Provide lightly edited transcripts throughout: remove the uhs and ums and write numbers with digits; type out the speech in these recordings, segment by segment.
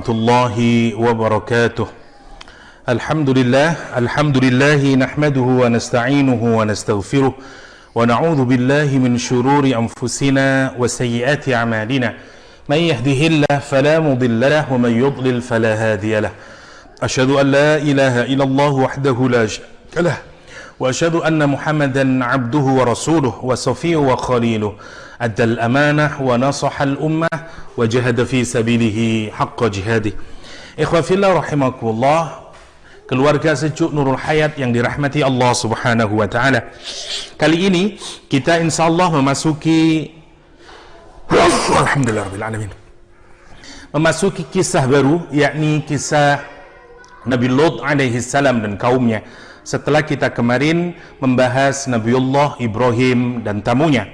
warahmatullahi wabarakatuh. Alhamdulillah nahmaduhu wa nasta'inuhu wa nastaghfiruh wa na'udzu billahi min shururi anfusina wa sayyiati a'malina. Man yahdihillahu fala mudilla lahu wa man yudlil fala hadiya lahu. Asyhadu an la ilaha illallah wahdahu la syarika lahu wa asyhadu anna Muhammadan 'abduhu wa rasuluhu wa safiyuhu wa khaliluhu. Addal amanah wa nasahal ummah wa jahada fi sabilihi haqqa jihadih. Ikhwa fillah rahimakumullah, keluarga sejuk Nurul Hayat yang dirahmati Allah Subhanahu wa taala. Kali ini kita insyaallah memasuki alhamdulillahirabbil alamin. Memasuki kisah baru, yakni kisah Nabi Lut alaihi salam dan kaumnya. Setelah kita kemarin membahas Nabiullah Ibrahim dan tamunya,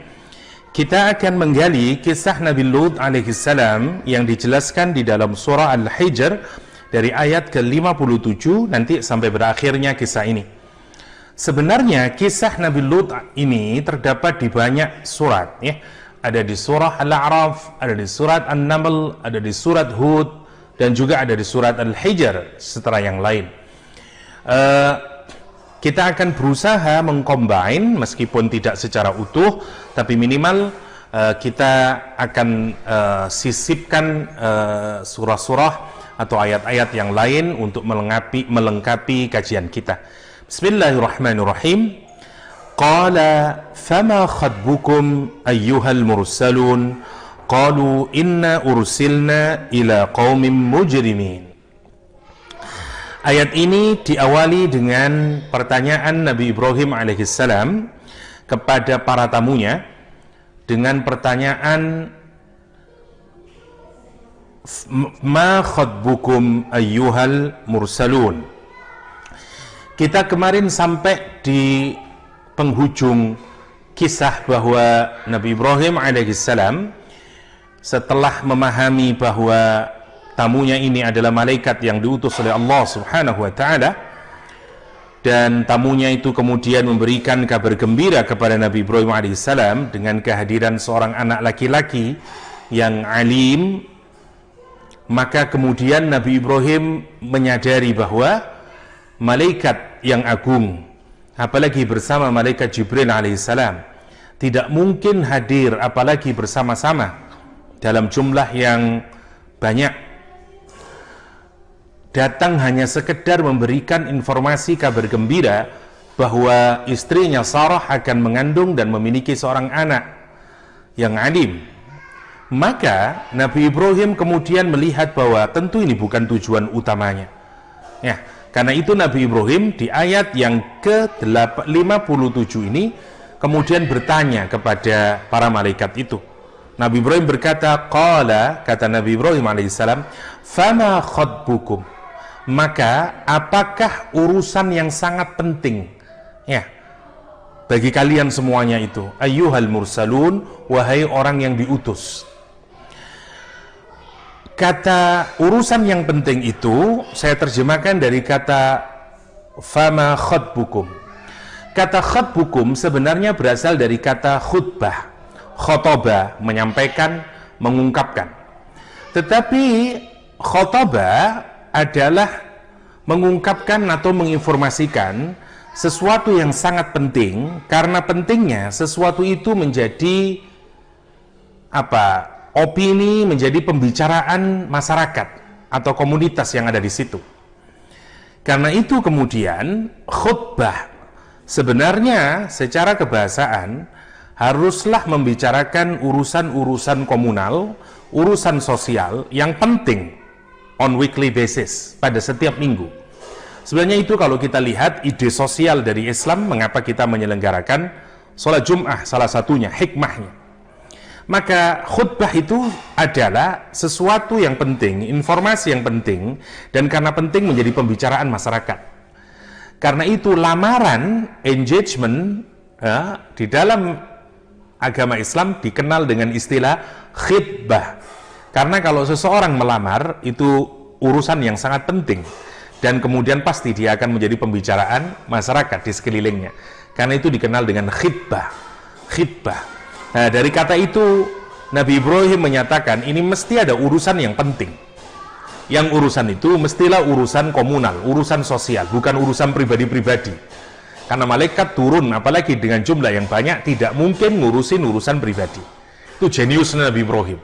kita akan menggali kisah Nabi Lut alaihi salam yang dijelaskan di dalam surah Al-Hijr dari ayat ke-57 nanti sampai berakhirnya kisah ini. Sebenarnya kisah Nabi Lut ini terdapat di banyak surat, ya. Ada di surah Al-A'raf, ada di surat An-Naml, ada di surat Hud, dan juga ada di surat Al-Hijr setelah yang lain. Kita akan berusaha mengcombine meskipun tidak secara utuh, tapi minimal kita akan sisipkan surah-surah atau ayat-ayat yang lain untuk melengkapi kajian kita. Bismillahirrahmanirrahim. Qala fama khatbukum ayyuhal mursalun qalu inna ursilna ila qaumin mujrimin. Ayat ini diawali dengan pertanyaan Nabi Ibrahim alaihissalam kepada para tamunya dengan pertanyaan ma khatbukum ayyuhal mursalun. Kita kemarin sampai di penghujung kisah bahwa Nabi Ibrahim alaihissalam setelah memahami bahwa tamunya ini adalah malaikat yang diutus oleh Allah Subhanahu wa taala, dan tamunya itu kemudian memberikan kabar gembira kepada Nabi Ibrahim alaihissalam dengan kehadiran seorang anak laki-laki yang alim. Maka kemudian Nabi Ibrahim menyadari bahwa malaikat yang agung, apalagi bersama malaikat Jibril alaihissalam, tidak mungkin hadir apalagi bersama-sama dalam jumlah yang banyak. Datang hanya sekedar memberikan informasi kabar gembira bahwa istrinya Sarah akan mengandung dan memiliki seorang anak yang alim. Maka Nabi Ibrahim kemudian melihat bahwa tentu ini bukan tujuan utamanya, ya. Karena itu Nabi Ibrahim di ayat yang ke-57 ini kemudian bertanya kepada para malaikat itu. Nabi Ibrahim berkata, qala, kata Nabi Ibrahim alaihissalam, fama khatbukum, maka apakah urusan yang sangat penting, ya, bagi kalian semuanya itu, ayyuhal mursalun, wahai orang yang diutus. Kata urusan yang penting itu saya terjemahkan dari kata fama khatbukum. Kata khatbukum sebenarnya berasal dari kata khutbah. Khotobah, menyampaikan, mengungkapkan. Tetapi khotobah adalah mengungkapkan atau menginformasikan sesuatu yang sangat penting, karena pentingnya sesuatu itu menjadi opini, menjadi pembicaraan masyarakat atau komunitas yang ada di situ. Karena itu kemudian khutbah sebenarnya secara kebahasaan haruslah membicarakan urusan-urusan komunal, urusan sosial yang penting on weekly basis, pada setiap minggu. Sebenarnya itu kalau kita lihat ide sosial dari Islam, mengapa kita menyelenggarakan sholat Jum'ah, salah satunya hikmahnya. Maka khutbah itu adalah sesuatu yang penting, informasi yang penting, dan karena penting menjadi pembicaraan masyarakat. Karena itu lamaran, engagement, di dalam agama Islam dikenal dengan istilah khitbah. Karena kalau seseorang melamar itu urusan yang sangat penting, dan kemudian pasti dia akan menjadi pembicaraan masyarakat di sekelilingnya. Karena itu dikenal dengan khitbah. Nah, dari kata itu Nabi Ibrahim menyatakan ini mesti ada urusan yang penting. Yang urusan itu mestilah urusan komunal, urusan sosial, bukan urusan pribadi-pribadi. Karena malaikat turun, apalagi dengan jumlah yang banyak, tidak mungkin ngurusin urusan pribadi. Itu jenius Nabi Ibrahim.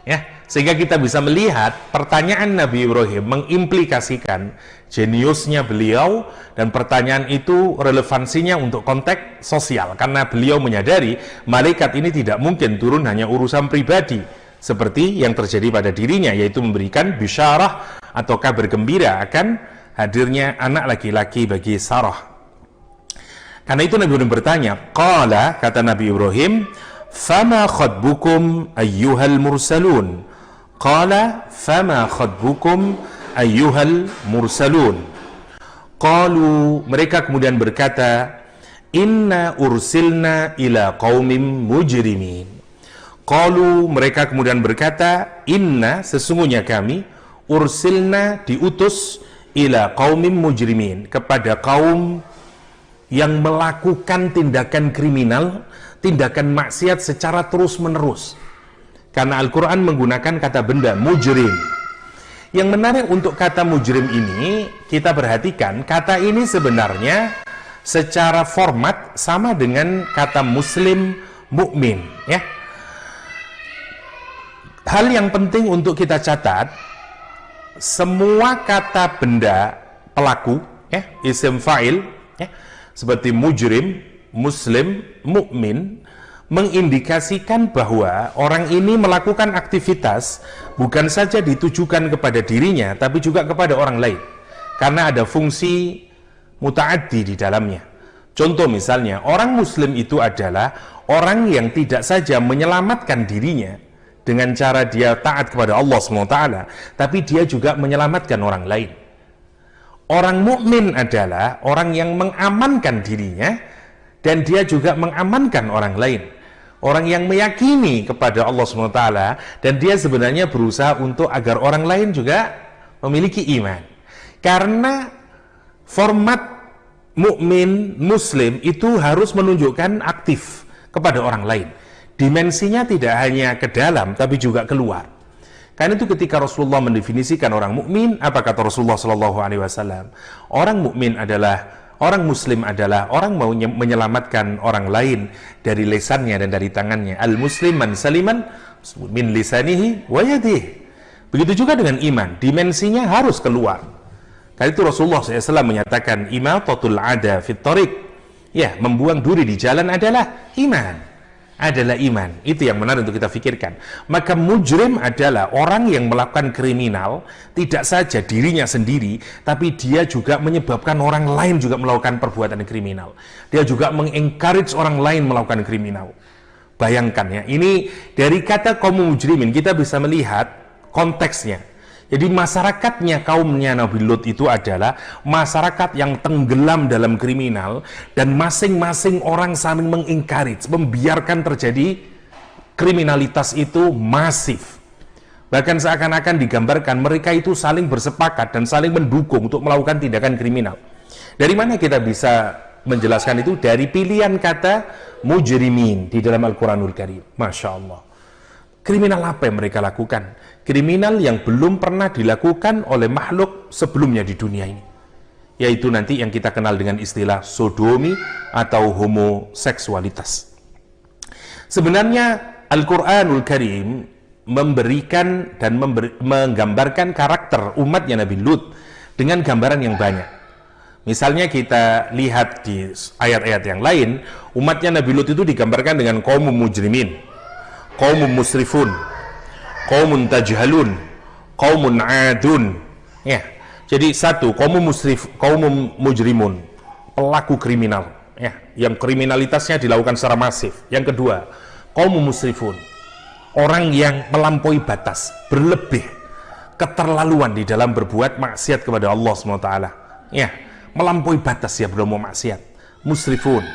Ya, sehingga kita bisa melihat pertanyaan Nabi Ibrahim mengimplikasikan jeniusnya beliau, dan pertanyaan itu relevansinya untuk konteks sosial, karena beliau menyadari malaikat ini tidak mungkin turun hanya urusan pribadi seperti yang terjadi pada dirinya, yaitu memberikan bisyarah atau kabar gembira akan hadirnya anak laki-laki bagi Sarah. Karena itu Nabi Ibrahim bertanya, qala, kata Nabi Ibrahim, fama khatbukum ayyuhal mursalun. Qala fama khatbukum ayyuhal mursalun. Qalu, mereka kemudian berkata, inna ursilna ila qaumin mujrimin. Qalu, mereka kemudian berkata, inna, sesungguhnya kami, ursilna, diutus, ila qaumin mujrimin, kepada kaum yang melakukan tindakan kriminal, tindakan maksiat secara terus-menerus. Karena Al-Quran menggunakan kata benda, mujrim. Yang menarik untuk kata mujrim ini, kita perhatikan, kata ini sebenarnya secara format sama dengan kata muslim, mukmin, ya. Hal yang penting untuk kita catat, semua kata benda pelaku, ya, isim fa'il, ya, seperti mujrim, muslim, mukmin, mengindikasikan bahwa orang ini melakukan aktivitas bukan saja ditujukan kepada dirinya, tapi juga kepada orang lain, karena ada fungsi muta'addi di dalamnya. Contoh misalnya, orang muslim itu adalah orang yang tidak saja menyelamatkan dirinya dengan cara dia taat kepada Allah SWT, tapi dia juga menyelamatkan orang lain. Orang mukmin adalah orang yang mengamankan dirinya dan dia juga mengamankan orang lain. Orang yang meyakini kepada Allah SWT dan dia sebenarnya berusaha untuk agar orang lain juga memiliki iman. Karena format mukmin muslim itu harus menunjukkan aktif kepada orang lain. Dimensinya tidak hanya ke dalam tapi juga keluar. Karena itu ketika Rasulullah mendefinisikan orang mukmin, apa kata Rasulullah SAW? Orang mukmin adalah, orang muslim adalah orang mau menyelamatkan orang lain dari lisannya dan dari tangannya. Al-muslim man saliman min lisanihi wa yadihi. Begitu juga dengan iman, dimensinya harus keluar. Karena itu Rasulullah SAW menyatakan, imatatul ada fit tariq. Ya, membuang duri di jalan adalah iman. Adalah iman. Itu yang benar untuk kita pikirkan. Maka mujrim adalah orang yang melakukan kriminal tidak saja dirinya sendiri, tapi dia juga menyebabkan orang lain juga melakukan perbuatan kriminal. Dia juga mengencourage orang lain melakukan kriminal. Bayangkan ya, ini dari kata kaum mujrimin kita bisa melihat konteksnya. Jadi masyarakatnya kaumnya Nabi Lut itu adalah masyarakat yang tenggelam dalam kriminal, dan masing-masing orang saling mengencourage, membiarkan terjadi kriminalitas itu masif. Bahkan seakan-akan digambarkan mereka itu saling bersepakat dan saling mendukung untuk melakukan tindakan kriminal. Dari mana kita bisa menjelaskan itu? Dari pilihan kata mujrimin di dalam Al-Quranul Karim. Masya Allah. Kriminal apa yang mereka lakukan? Kriminal yang belum pernah dilakukan oleh makhluk sebelumnya di dunia ini, yaitu nanti yang kita kenal dengan istilah sodomi atau homoseksualitas. Sebenarnya Al-Quranul Karim memberikan dan menggambarkan karakter umatnya Nabi Lut dengan gambaran yang banyak. Misalnya kita lihat di ayat-ayat yang lain, umatnya Nabi Lut itu digambarkan dengan kaum mujrimin, kaum musrifun, qaumun tajhalun, qaumun adun. Ya. Jadi satu, kaum musrif, kaum mujrimun, pelaku kriminal, ya, yang kriminalitasnya dilakukan secara masif. Yang kedua, kaum musrifun, orang yang melampaui batas, berlebih, keterlaluan di dalam berbuat maksiat kepada Allah SWT. Ya, melampaui batas ya belum mau maksiat. Musrifun,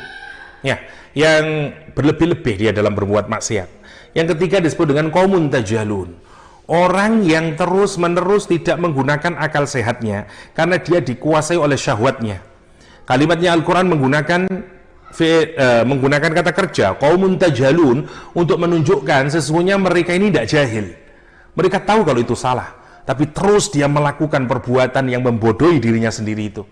ya, yang berlebih-lebih dia dalam berbuat maksiat. Yang ketiga disebut dengan qaumun tajhalun, orang yang terus-menerus tidak menggunakan akal sehatnya karena dia dikuasai oleh syahwatnya. Kalimatnya Al-Quran menggunakan kata kerja qaumun tajhalun untuk menunjukkan sesungguhnya mereka ini tidak jahil. Mereka tahu kalau itu salah. tapi terus dia melakukan perbuatan yang membodohi dirinya sendiri itu.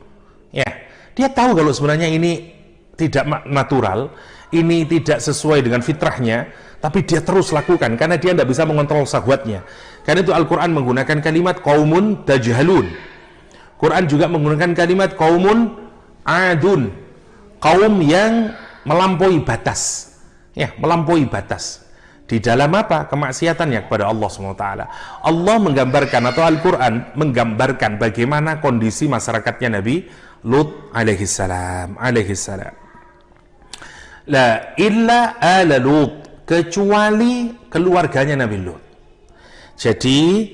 Ya, dia tahu kalau sebenarnya ini tidak natural, ini tidak sesuai dengan fitrahnya, tapi dia terus lakukan karena dia tidak bisa mengontrol syahwatnya. Karena itu Al-Quran menggunakan kalimat qaumun tajhalun. Quran juga menggunakan kalimat qaumun adun, kaum yang melampaui batas. Ya, melampaui batas. Di dalam apa? Kemaksiatannya kepada Allah SWT. Allah menggambarkan, atau Al-Quran menggambarkan bagaimana kondisi masyarakatnya Nabi Lut alaihissalam. La illa ala Lut, kecuali keluarganya Nabi Lut. Jadi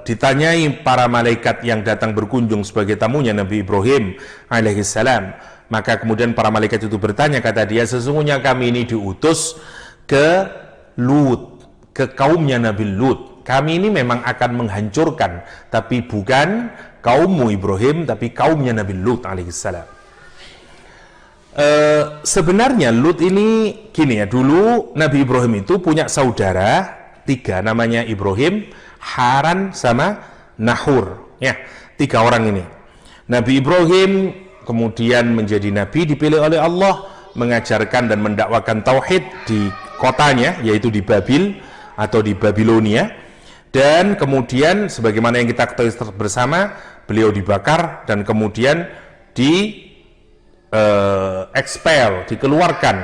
ditanyai para malaikat yang datang berkunjung sebagai tamunya Nabi Ibrahim alaihissalam, maka kemudian para malaikat itu bertanya, kata dia, sesungguhnya kami ini diutus ke Lut, ke kaumnya Nabi Lut. Kami ini memang akan menghancurkan, tapi bukan kaummu Ibrahim, tapi kaumnya Nabi Lut alaihissalam. Sebenarnya Lut ini gini ya, dulu Nabi Ibrahim itu punya saudara 3, namanya Ibrahim, Haran, sama Nahur. Ya, 3 orang ini. Nabi Ibrahim kemudian menjadi nabi, dipilih oleh Allah, mengajarkan dan mendakwakan tauhid di kotanya, yaitu di Babil atau di Babilonia. Dan kemudian sebagaimana yang kita ketahui bersama, beliau dibakar dan kemudian expel, dikeluarkan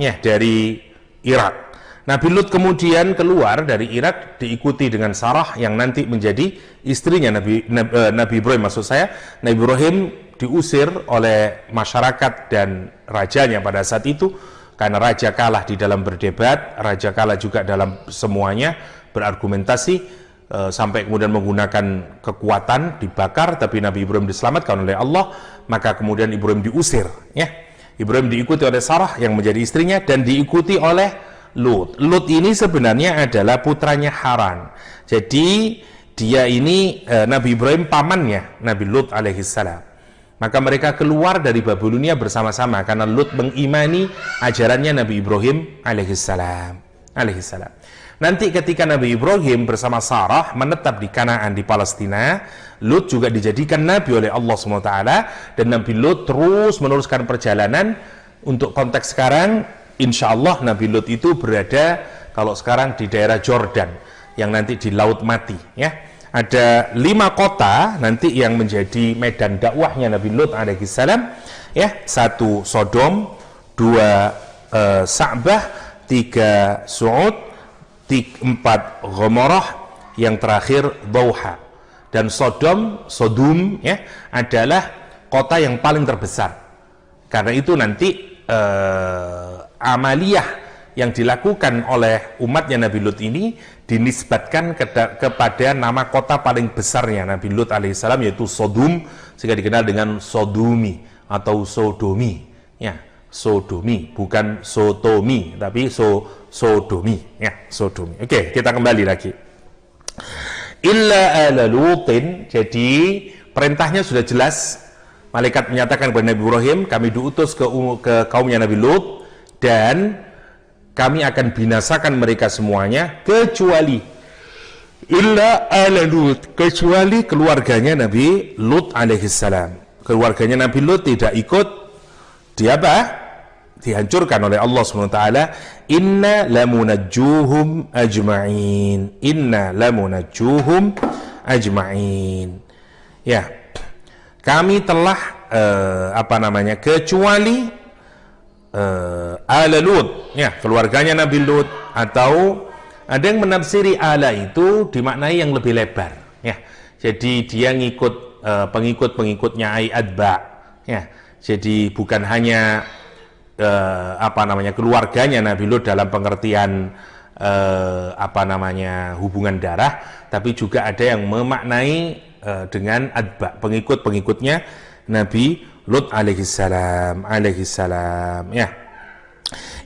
ya dari Irak. Nabi Lut kemudian keluar dari Irak, diikuti dengan Sarah yang nanti menjadi istrinya Nabi Ibrahim. Maksud saya, Nabi Ibrahim diusir oleh masyarakat dan rajanya pada saat itu, karena raja kalah di dalam berdebat, raja kalah juga dalam semuanya berargumentasi, sampai kemudian menggunakan kekuatan, dibakar, tapi Nabi Ibrahim diselamatkan oleh Allah. Maka kemudian Ibrahim diusir, ya. Ibrahim diikuti oleh Sarah yang menjadi istrinya dan diikuti oleh Lut. Lut ini sebenarnya adalah putranya Haran. Jadi dia ini Nabi Ibrahim pamannya Nabi Lut alaihissalam. Maka mereka keluar dari Babilonia bersama-sama karena Lut mengimani ajarannya Nabi Ibrahim alaihissalam. Nanti ketika Nabi Ibrahim bersama Sarah menetap di Kanaan di Palestina, Lut juga dijadikan nabi oleh Allah SWT, dan Nabi Lut terus meneruskan perjalanan. Untuk konteks sekarang, insya Allah Nabi Lut itu berada kalau sekarang di daerah Jordan, yang nanti di Laut Mati, ya. Ada 5 kota nanti yang menjadi medan dakwahnya Nabi Lut alaihissalam, ya. 1 Sodom, 2 Sa'bah, 3 Su'ud, 4 Gomorrah, yang terakhir Dauha. Dan Sodom ya, adalah kota yang paling terbesar. Karena itu nanti amaliyah yang dilakukan oleh umatnya Nabi Lut ini dinisbatkan kepada nama kota paling besarnya Nabi Lut alaihissalam, yaitu Sodom, sehingga dikenal dengan Sodomi atau Sodomi, ya. Sodomi, bukan Sotomi, tapi Sodomi, ya, Sodomi. Oke, kita kembali lagi. Illa ala Lutin, jadi perintahnya sudah jelas. Malaikat menyatakan kepada Nabi Ibrahim, kami diutus ke kaumnya Nabi Lut, dan kami akan binasakan mereka semuanya, kecuali illa ala Lut, kecuali keluarganya Nabi Lut alaihissalam. Keluarganya Nabi Lut tidak ikut, dia apa? Dihancurkan oleh Allah SWT. Inna lamunajjuhum ajma'in. Inna lamunajjuhum ajma'in. Ya, kami telah kecuali ala Lut, ya, keluarganya Nabi Lut. Atau ada yang menafsiri ala itu dimaknai yang lebih lebar, ya. Jadi dia ngikut pengikut-pengikutnya atba, ya. Jadi bukan hanya keluarganya Nabi Lut dalam pengertian hubungan darah, tapi juga ada yang memaknai dengan adba, pengikut-pengikutnya Nabi Lut alaihissalam, ya.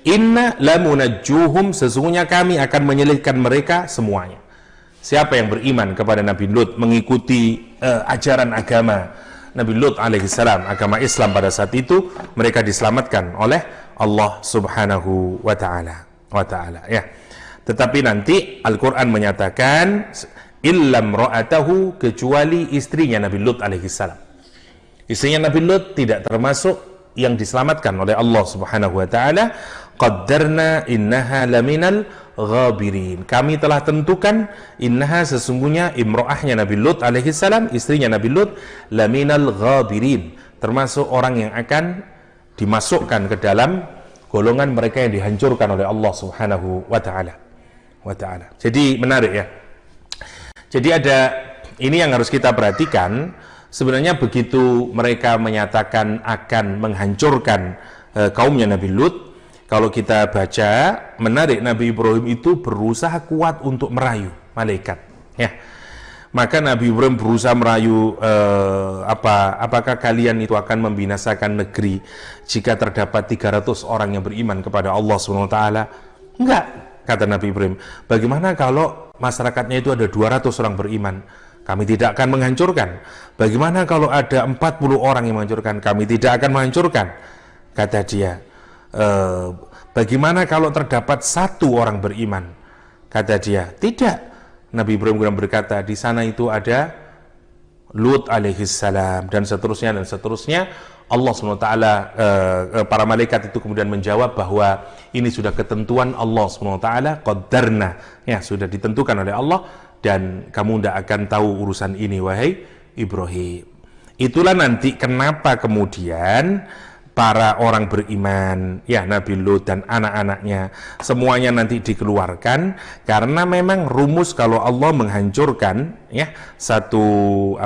Inna lamunajjuhum, sesungguhnya kami akan menyelihkan mereka semuanya. Siapa yang beriman kepada Nabi Lut, mengikuti ajaran agama Nabi Lut alaihissalam, agama Islam pada saat itu, mereka diselamatkan oleh Allah subhanahu wa ta'ala, ya. Tetapi nanti Al-Quran menyatakan illam ra'atahu, kecuali istrinya Nabi Lut alaihissalam. Istrinya Nabi Lut tidak termasuk yang diselamatkan oleh Allah Subhanahu wa taala. Qaddarna innaha laminal ghabirin. Kami telah tentukan innaha, sesungguhnya imro'ahnya Nabi Lut alaihissalam, istrinya Nabi Lut, laminal ghabirin, termasuk orang yang akan dimasukkan ke dalam golongan mereka yang dihancurkan oleh Allah Subhanahu wa taala. Jadi menarik ya. Jadi ada ini yang harus kita perhatikan. Sebenarnya begitu mereka menyatakan akan menghancurkan kaumnya Nabi Lut, kalau kita baca, menarik, Nabi Ibrahim itu berusaha kuat untuk merayu malaikat. Ya, maka Nabi Ibrahim berusaha merayu, apakah kalian itu akan membinasakan negeri jika terdapat 300 orang yang beriman kepada Allah SWT? Enggak, kata Nabi Ibrahim. Bagaimana kalau masyarakatnya itu ada 200 orang beriman? Kami tidak akan menghancurkan. Bagaimana kalau ada 40 orang yang menghancurkan? Kami tidak akan menghancurkan. Kata dia, bagaimana kalau terdapat 1 orang beriman? Kata dia, tidak. Nabi Ibrahim berkata, di sana itu ada Lut alaihissalam, dan seterusnya dan seterusnya. Allah SWT, para malaikat itu kemudian menjawab bahwa ini sudah ketentuan Allah SWT, qaddarna, ya, sudah ditentukan oleh Allah, dan kamu tidak akan tahu urusan ini, wahai Ibrahim. Itulah nanti kenapa kemudian para orang beriman, ya, Nabi Lut dan anak-anaknya, semuanya nanti dikeluarkan, karena memang rumus kalau Allah menghancurkan, ya, satu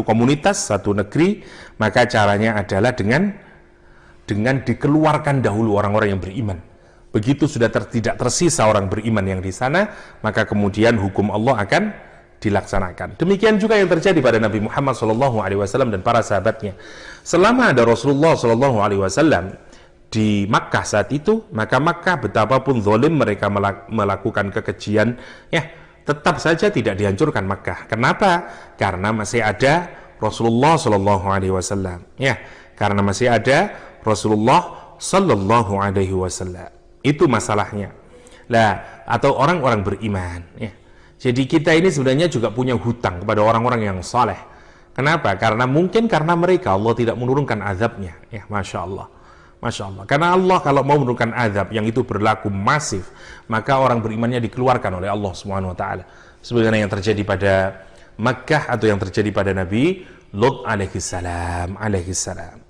komunitas, satu negeri, maka caranya adalah dengan dikeluarkan dahulu orang-orang yang beriman. Begitu sudah tidak tersisa orang beriman yang di sana, maka kemudian hukum Allah akan dilaksanakan. Demikian juga yang terjadi pada Nabi Muhammad SAW dan para sahabatnya. Selama ada Rasulullah SAW di Makkah saat itu, maka Makkah betapapun zalim mereka melakukan kekejian, ya, tetap saja tidak dihancurkan Makkah. Kenapa? Karena masih ada Rasulullah SAW. Ya, karena masih ada Rasulullah SAW. Itu masalahnya. Lah, atau orang-orang beriman, ya. Jadi kita ini sebenarnya juga punya hutang kepada orang-orang yang saleh. Kenapa? Karena mereka Allah tidak menurunkan azabnya. Ya, Masya Allah. Masya Allah. Karena Allah kalau mau menurunkan azab yang itu berlaku masif, maka orang berimannya dikeluarkan oleh Allah SWT. Sebagaimana yang terjadi pada Makkah atau yang terjadi pada Nabi Lut alaihissalam.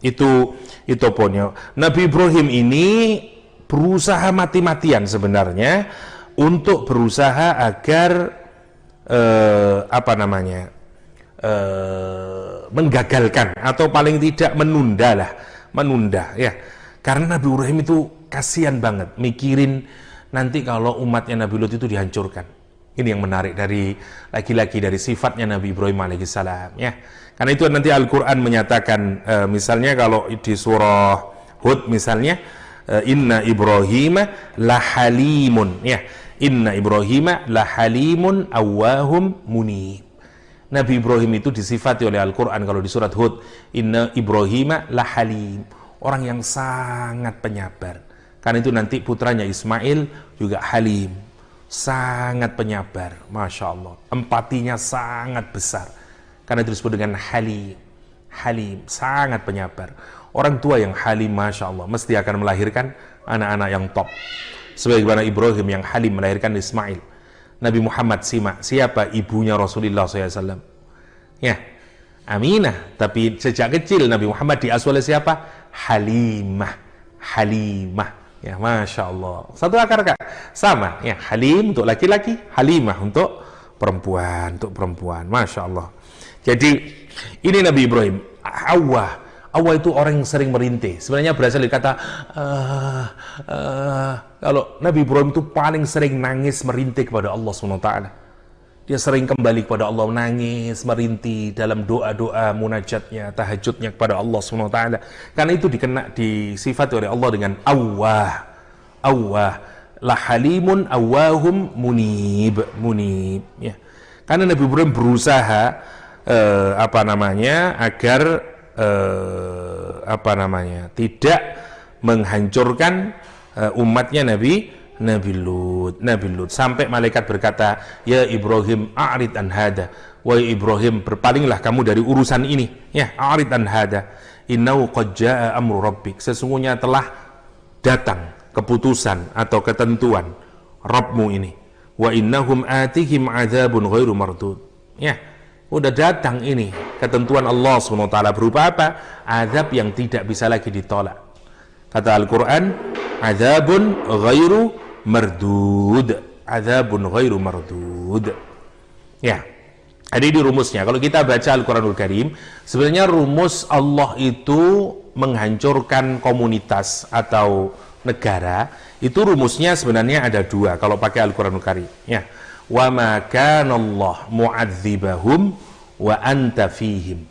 Itu poinnya. Nabi Ibrahim ini berusaha mati-matian sebenarnya untuk berusaha agar menggagalkan atau paling tidak menunda, ya. Karena Nabi Ibrahim itu kasihan banget mikirin nanti kalau umatnya Nabi Lut itu dihancurkan. Ini yang menarik dari lagi-lagi dari sifatnya Nabi Ibrahim alaihissalam, ya. Karena itu nanti Al-Quran menyatakan, misalnya kalau di surah Hud misalnya, inna Ibrahim lahalimun, ya, inna Ibrahim lahalimun awwahum munib. Nabi Ibrahim itu disifati oleh Al-Quran kalau di surat Hud, inna Ibrahim lahalim, orang yang sangat penyabar. Karena itu nanti putranya Ismail juga halim, sangat penyabar, Masya Allah, empatinya sangat besar. Karena itu disebut dengan halim, sangat penyabar. Orang tua yang halim, Masya Allah, mesti akan melahirkan anak-anak yang top. Sebagaimana Ibrahim yang halim melahirkan Ismail. Nabi Muhammad simak, siapa ibunya Rasulullah SAW? Ya, Aminah. Tapi sejak kecil Nabi Muhammad diasuh oleh siapa? Halimah. Ya, Masya Allah. Satu akar, Kak? Sama, ya, Halim untuk laki-laki, Halimah untuk perempuan. Masya Allah. Jadi ini Nabi Ibrahim. Allah itu orang yang sering merintih. Sebenarnya berasal dari kata kalau Nabi Ibrahim itu paling sering nangis merintih kepada Allah SWT. Dia sering kembali kepada Allah, nangis merintih dalam doa-doa munajatnya, tahajudnya kepada Allah SWT. Karena itu disifati oleh Allah dengan awwah, lahalimun awwahum munib, ya. Karena Nabi Ibrahim berusaha agar tidak menghancurkan umatnya Nabi Nabi Lut, sampai malaikat berkata, ya Ibrahim a'rid an hada, wahai Ibrahim berpalinglah kamu dari urusan ini, ya, a'rid an hada, innahu qad jaa amru rabbik, sesungguhnya telah datang keputusan atau ketentuan Rabbmu ini, wa innahum atihim adzabun ghairu mardud, ya, udah datang ini ketentuan Allah SWT berupa apa? Azab yang tidak bisa lagi ditolak. Kata Al-Quran, adzabun ghairu mardud, adzabun ghairu mardud. Ya, jadi di rumusnya, kalau kita baca Al-Quranul Karim, sebenarnya rumus Allah itu menghancurkan komunitas atau negara, itu rumusnya sebenarnya ada dua kalau pakai Al-Quranul Karim, ya. Wa ma kana Allah mu'adzibahum wa anta fihim,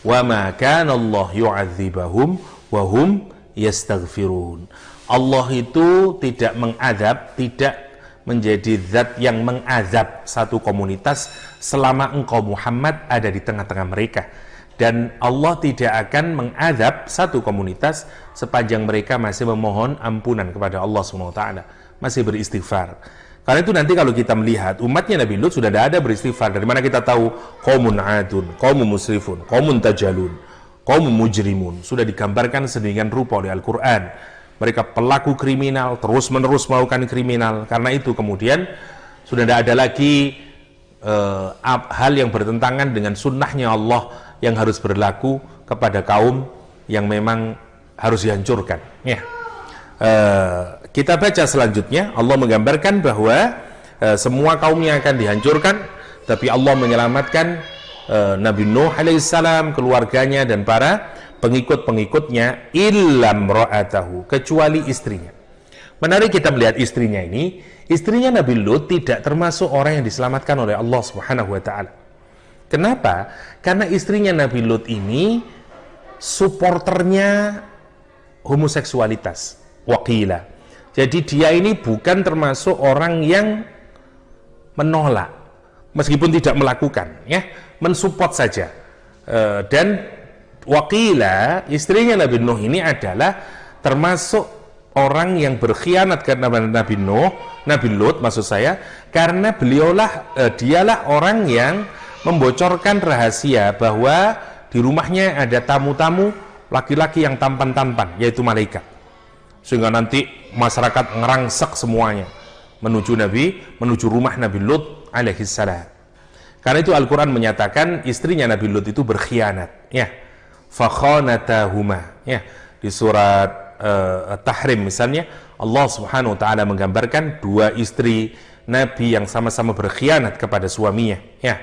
wa ma kana Allah yu'adzibahum wa hum yastaghfirun. Allah itu tidak mengadab, tidak menjadi zat yang mengazab satu komunitas selama engkau Muhammad ada di tengah-tengah mereka, dan Allah tidak akan mengazab satu komunitas sepanjang mereka masih memohon ampunan kepada Allah SWT, masih beristighfar. Karena itu nanti kalau kita melihat umatnya Nabi Lut sudah ada beristighfar. Dari mana kita tahu? Qaumun adun, qaumun musrifun, qaumun tajalun, qaumun mujrimun. Sudah digambarkan sedemikian rupa oleh Al-Quran. Mereka pelaku kriminal, terus-menerus melakukan kriminal. Karena itu kemudian sudah tidak ada lagi hal yang bertentangan dengan sunnahnya Allah yang harus berlaku kepada kaum yang memang harus dihancurkan. Ya. Kita baca selanjutnya, Allah menggambarkan bahwa semua kaumnya akan dihancurkan, tapi Allah menyelamatkan Nabi Nuh alaihissalam, keluarganya dan para pengikut-pengikutnya, illam ra'atahu, kecuali istrinya. Menarik kita melihat istrinya ini, istrinya Nabi Lut tidak termasuk orang yang diselamatkan oleh Allah Subhanahu wa taala. Kenapa? Karena istrinya Nabi Lut ini supporternya homoseksualitas, waqila. Jadi dia ini bukan termasuk orang yang menolak, meskipun tidak melakukan, ya, mensupport saja. Dan waqila, istrinya Nabi Nuh ini adalah termasuk orang yang berkhianat karena Nabi Lut maksud saya, karena dialah orang yang membocorkan rahasia bahwa di rumahnya ada tamu-tamu laki-laki yang tampan-tampan, yaitu malaikat. Sehingga nanti masyarakat ngerangsek semuanya menuju rumah Nabi Lut alaihissalam. Karena itu Al-Quran menyatakan istrinya Nabi Lut itu berkhianat, ya. Fakhanatahuma, ya. Di surat Tahrim misalnya, Allah Subhanahu wa taala menggambarkan dua istri Nabi yang sama-sama berkhianat kepada suaminya, ya.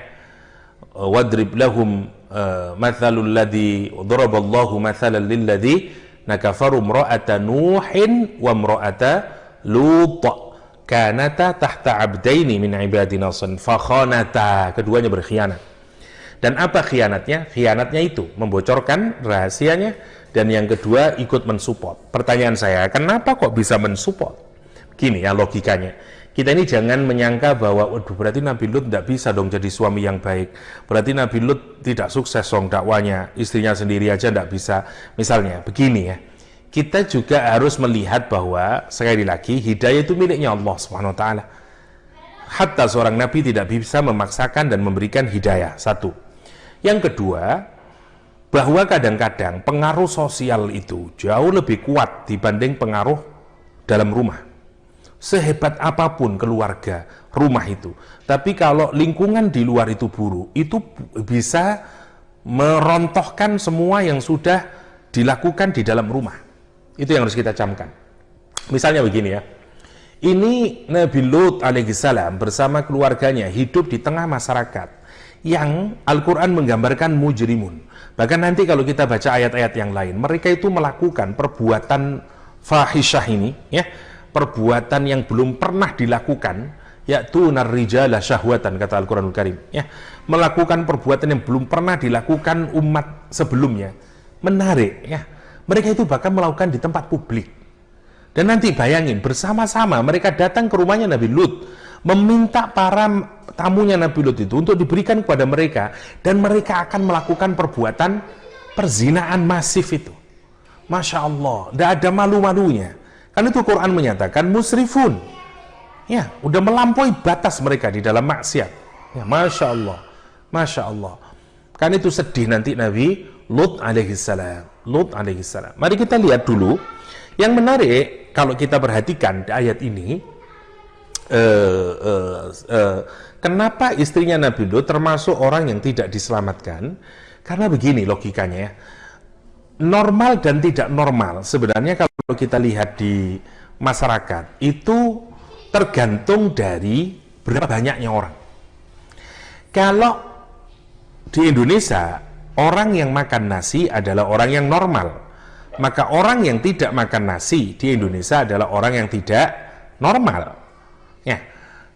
Wadrib lahum mathalul ladzi daraballahu mathalan lil ladzi nakafaru imra'ata Nuhin wa imra'ata Lut kanata tahta abdaini min ibadina fakhanata, keduanya berkhianat. Dan apa khianatnya? Khianatnya itu membocorkan rahasianya, dan yang kedua ikut mensupport. Pertanyaan saya, kenapa kok bisa mensupport? Gini ya logikanya. Kita ini jangan menyangka bahwa waduh, berarti Nabi Lut tidak bisa dong jadi suami yang baik. Berarti Nabi Lut tidak sukses dong dakwanya, istrinya sendiri aja tidak bisa. Misalnya begini ya. Kita juga harus melihat bahwa sekali lagi hidayah itu miliknya Allah SWT. Hatta seorang Nabi tidak bisa memaksakan dan memberikan hidayah. Satu. Yang kedua, bahwa kadang-kadang pengaruh sosial itu jauh lebih kuat dibanding pengaruh dalam rumah. Sehebat apapun keluarga, rumah itu, tapi kalau lingkungan di luar itu buruk, itu bisa merontohkan semua yang sudah dilakukan di dalam rumah. Itu yang harus kita camkan. Misalnya begini ya, ini Nabi Lut alaihissalam bersama keluarganya hidup di tengah masyarakat yang Al-Quran menggambarkan mujrimun. Bahkan nanti kalau kita baca ayat-ayat yang lain, mereka itu melakukan perbuatan fahisyah ini, ya, perbuatan yang belum pernah dilakukan, yaitu narrijala syahwatan, kata Al-Quranul Karim, ya, melakukan perbuatan yang belum pernah dilakukan umat sebelumnya. Menarik, ya, mereka itu bahkan melakukan di tempat publik. Dan nanti bayangin, bersama-sama mereka datang ke rumahnya Nabi Lut, meminta para tamunya Nabi Lut itu untuk diberikan kepada mereka, dan mereka akan melakukan perbuatan perzinaan masif itu. Masya Allah, tidak ada malu-malunya. Kan itu Quran menyatakan musrifun. Ya, udah melampaui batas mereka di dalam maksiat. Ya, Masya Allah. Masya Allah. Kan itu sedih nanti Nabi Lut alaihissalam. Lut alaihissalam. Mari kita lihat dulu. Yang menarik, kalau kita perhatikan di ayat ini, kenapa istrinya Nabi Lut termasuk orang yang tidak diselamatkan? Karena begini logikanya, normal dan tidak normal sebenarnya kalau kita lihat di masyarakat itu tergantung dari berapa banyaknya orang. Kalau di Indonesia orang yang makan nasi adalah orang yang normal, maka orang yang tidak makan nasi di Indonesia adalah orang yang tidak normal. Ya,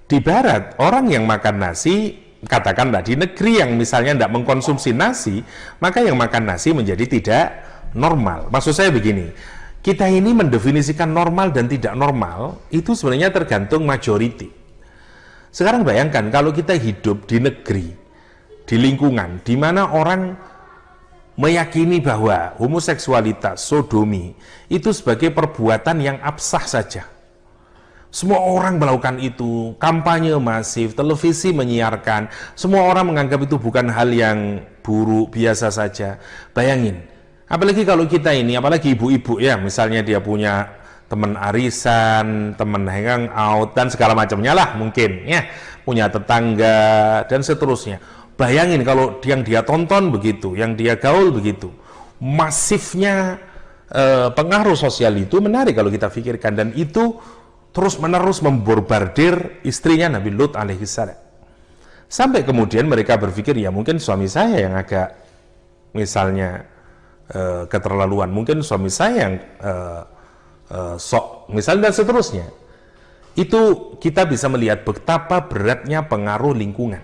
di Barat orang yang makan nasi, katakanlah di negeri yang misalnya tidak mengkonsumsi nasi, maka yang makan nasi menjadi tidak normal. Maksud saya begini, kita ini mendefinisikan normal dan tidak normal itu sebenarnya tergantung majority. Sekarang bayangkan kalau kita hidup di negeri, di lingkungan di mana orang meyakini bahwa homoseksualitas, sodomi itu sebagai perbuatan yang absah saja. Semua orang melakukan itu, kampanye masif, televisi menyiarkan, semua orang menganggap itu bukan hal yang buruk, biasa saja. Bayangin, apalagi kalau kita ini, apalagi ibu-ibu ya, misalnya dia punya teman arisan, teman hangout, dan segala macamnya lah mungkin, ya, punya tetangga, dan seterusnya. Bayangin kalau yang dia tonton begitu, yang dia gaul begitu, masifnya pengaruh sosial itu menarik kalau kita pikirkan, dan itu terus-menerus membombardir istrinya Nabi Lut alaihissalam. Sampai kemudian mereka berpikir, ya mungkin suami saya yang agak misalnya keterlaluan, mungkin suami saya yang sok, misalnya, dan seterusnya. Itu kita bisa melihat betapa beratnya pengaruh lingkungan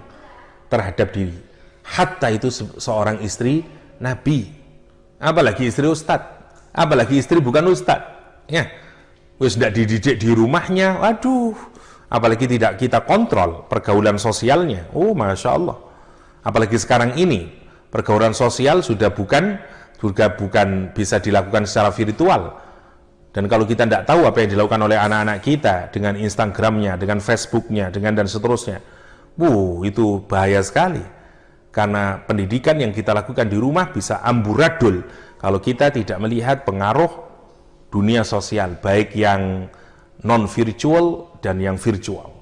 terhadap diri. Hatta itu seorang istri Nabi, apalagi istri ustadz, apalagi istri bukan ustadz, ya, wis tidak dididik di rumahnya, waduh, apalagi tidak kita kontrol pergaulan sosialnya. Oh, Masya Allah. Apalagi sekarang ini pergaulan sosial sudah bukan bisa dilakukan secara virtual. Dan kalau kita tidak tahu apa yang dilakukan oleh anak-anak kita dengan Instagramnya, dengan Facebooknya, dengan dan seterusnya, itu bahaya sekali. Karena pendidikan yang kita lakukan di rumah bisa amburadul kalau kita tidak melihat pengaruh dunia sosial, baik yang non-virtual dan yang virtual,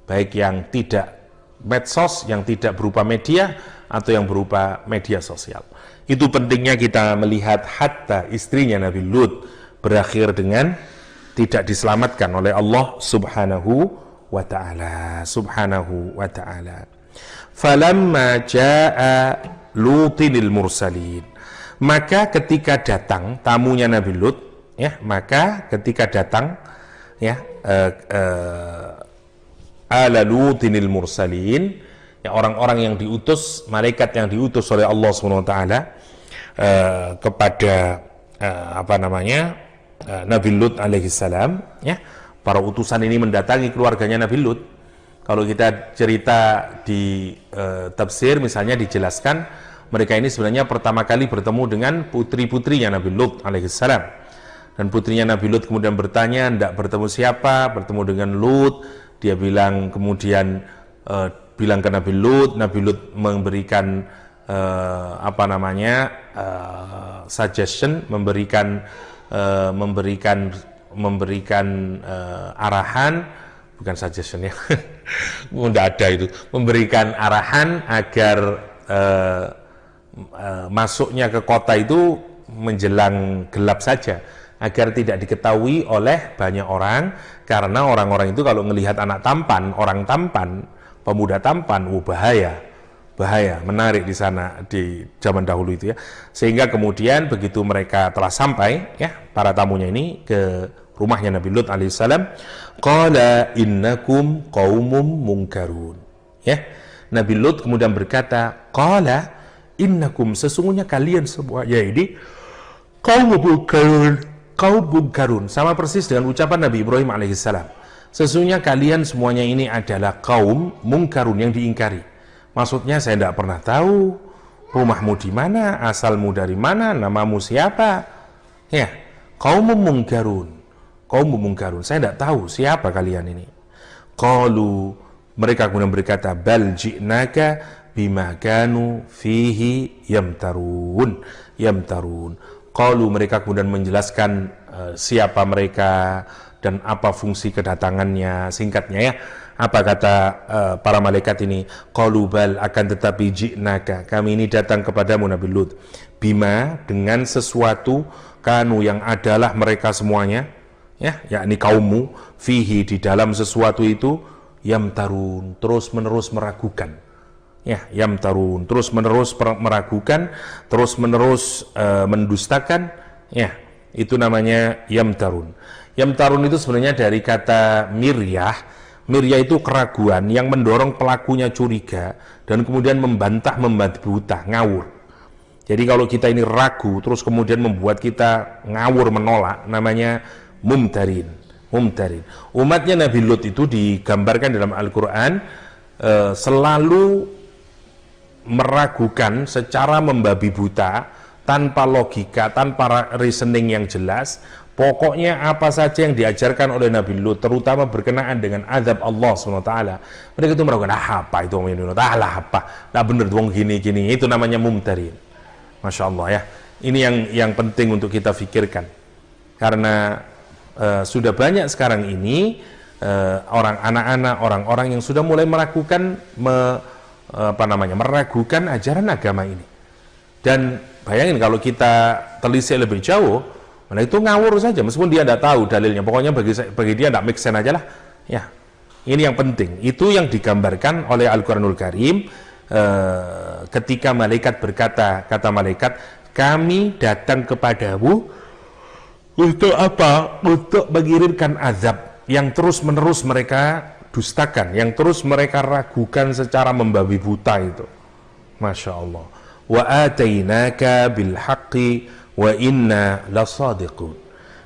baik yang tidak medsos, yang tidak berupa media, atau yang berupa media sosial. Itu pentingnya kita melihat hatta istrinya Nabi Lut berakhir dengan tidak diselamatkan oleh Allah subhanahu wa ta'ala. Subhanahu wa ta'ala. Falamma ja'a Lutinil mursalin, maka ketika datang tamunya Nabi Lut, ya, maka ketika datang, ya, ala Lutinil mursalin, ya, orang-orang yang diutus, malaikat yang diutus oleh Allah SWT kepada Nabi Lut alaihissalam, ya, para utusan ini mendatangi keluarganya Nabi Lut. Kalau kita cerita di tafsir misalnya dijelaskan, mereka ini sebenarnya pertama kali bertemu dengan putri-putrinya Nabi Lut alaihissalam. Dan putrinya Nabi Lut kemudian bertanya, tidak bertemu siapa, bertemu dengan Lut. Dia bilang, kemudian bilang ke Nabi Lut memberikan suggestion, memberikan arahan, bukan suggestion ya, tidak ada itu, memberikan arahan agar masuknya ke kota itu menjelang gelap saja, agar tidak diketahui oleh banyak orang, karena orang-orang itu kalau melihat anak tampan, orang tampan, pemuda tampan, bahaya, menarik di sana di zaman dahulu itu ya. Sehingga kemudian begitu mereka telah sampai, ya, para tamunya ini ke rumahnya Nabi Lut alaihissalam, qala innakum qaumum munkarun, ya. Nabi Lut kemudian berkata, qala innakum, sesungguhnya kalian semuanya ini kaum munkarun, sama persis dengan ucapan Nabi Ibrahim alaihissalam. Sesungguhnya kalian semuanya ini adalah kaum munkarun, yang diingkari. Maksudnya saya tidak pernah tahu rumahmu di mana, asalmu dari mana, namamu siapa. Ya, kaum munkarun. qaumun munkarun. Saya tidak tahu siapa kalian ini. Qalu, mereka kemudian berkata, bal ji'naka bima kanu fihi yamtarun. Qalu, mereka kemudian menjelaskan siapa mereka dan apa fungsi kedatangannya. Singkatnya ya, apa kata para malaikat ini? Qalu bal, akan tetapi ji'naka, kami ini datang kepadamu Nabi Lut, bima, dengan sesuatu, kanu, yang adalah mereka semuanya, ya, yakni kaummu, fihi, di dalam sesuatu itu, yamtarun, terus menerus meragukan, ya, yamtarun, terus menerus meragukan, terus menerus mendustakan, ya, itu namanya yamtarun. Yamtarun itu sebenarnya dari kata miryah. Miryah itu keraguan yang mendorong pelakunya curiga dan kemudian membantah, membabi buta, ngawur. Jadi kalau kita ini ragu terus kemudian membuat kita ngawur, menolak, namanya mumtarin. Umatnya Nabi Lut itu digambarkan dalam Al-Quran selalu meragukan secara membabi buta, tanpa logika, tanpa reasoning yang jelas. Pokoknya apa saja yang diajarkan oleh Nabi Lut, terutama berkenaan dengan azab Allah SWT, mereka itu meragukan, apa itu apa, bener dong gini, itu namanya mumtarin. Masya Allah ya, ini yang penting untuk kita pikirkan, karena sudah banyak sekarang ini anak-anak, orang-orang yang sudah mulai meragukan, meragukan ajaran agama ini. Dan bayangin kalau kita telisik lebih jauh, nah itu ngawur saja, meskipun dia tidak tahu dalilnya, pokoknya bagi dia tidak make sense aja lah. Ya, ini yang penting. Itu yang digambarkan oleh Al-Quranul Karim. Ketika malaikat berkata, kata malaikat, kami datang kepadamu untuk apa? Untuk mengirimkan azab yang terus menerus mereka dustakan, yang terus mereka ragukan secara membabi buta itu. Masya Allah. Wa atainaka bil haqqi wa inna lasadiqun.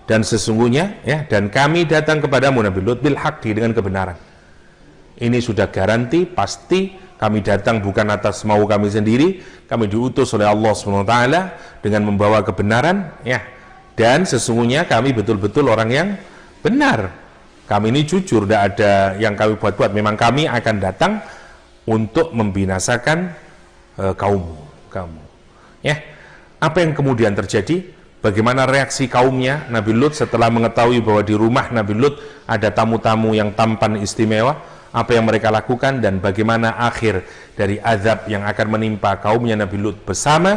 Dan sesungguhnya ya, dan kami datang kepadamu Nabi Lut bil haqqi, dengan kebenaran. Ini sudah garanti, pasti. Kami datang bukan atas mau kami sendiri, kami diutus oleh Allah SWT dengan membawa kebenaran, ya. Dan sesungguhnya kami betul-betul orang yang benar. Kami ini jujur, tidak ada yang kami buat-buat. Memang kami akan datang untuk membinasakan kaummu. Ya. Apa yang kemudian terjadi? Bagaimana reaksi kaumnya Nabi Lut setelah mengetahui bahwa di rumah Nabi Lut ada tamu-tamu yang tampan istimewa? Apa yang mereka lakukan dan bagaimana akhir dari azab yang akan menimpa kaumnya Nabi Lut bersama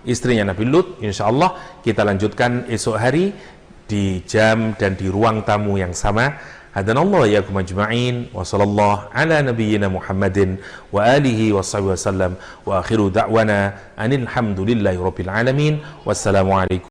istrinya Nabi Lut? Insya Allah kita lanjutkan esok hari di jam dan di ruang tamu yang sama. Hadanallahu wa iyyakum ajma'in, wa sallallahu ala nabiyyina Muhammadin wa alihi wa sahbihi wa sallam, wa akhiru da'wana anil hamdulillahi rabbil alamin. Wassalamualaikum